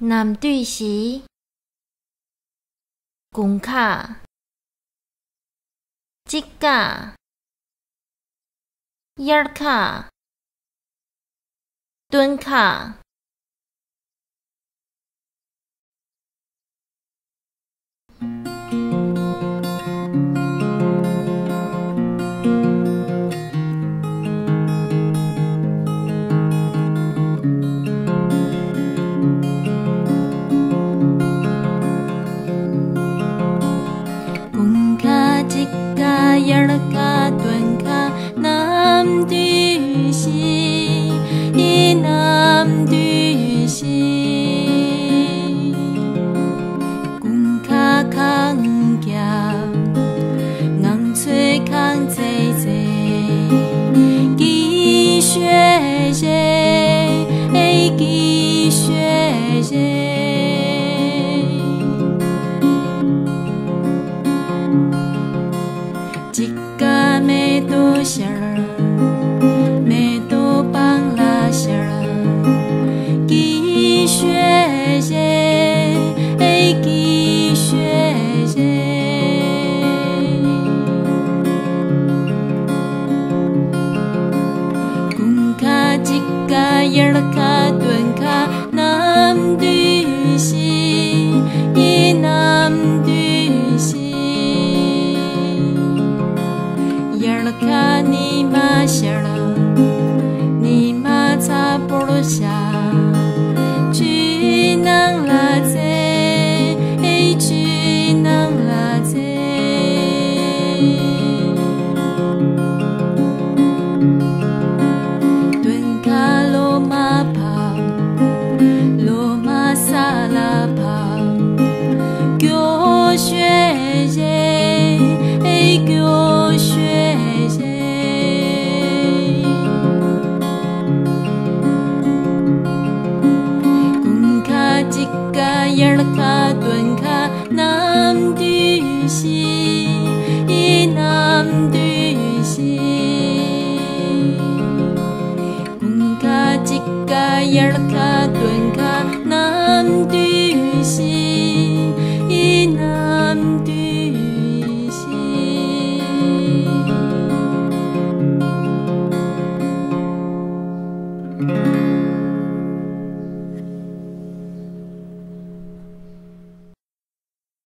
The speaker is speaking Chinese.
男对时，弓卡、指甲、眼卡、臀卡。眼卡、臀卡，男对时，男对时，弓卡扛夹，硬吹扛坐坐，积雪热，积雪热。没多些儿，没多帮拉些儿，积雪热，积雪热。弓卡、指甲、眼卡、臀卡，男对时，男对时。卡尼玛些了，尼玛查波罗夏，去能拉切，去能拉切。敦卡罗马帕，罗马萨拉帕，狗血热，狗血。眼卡、臀卡，男对时。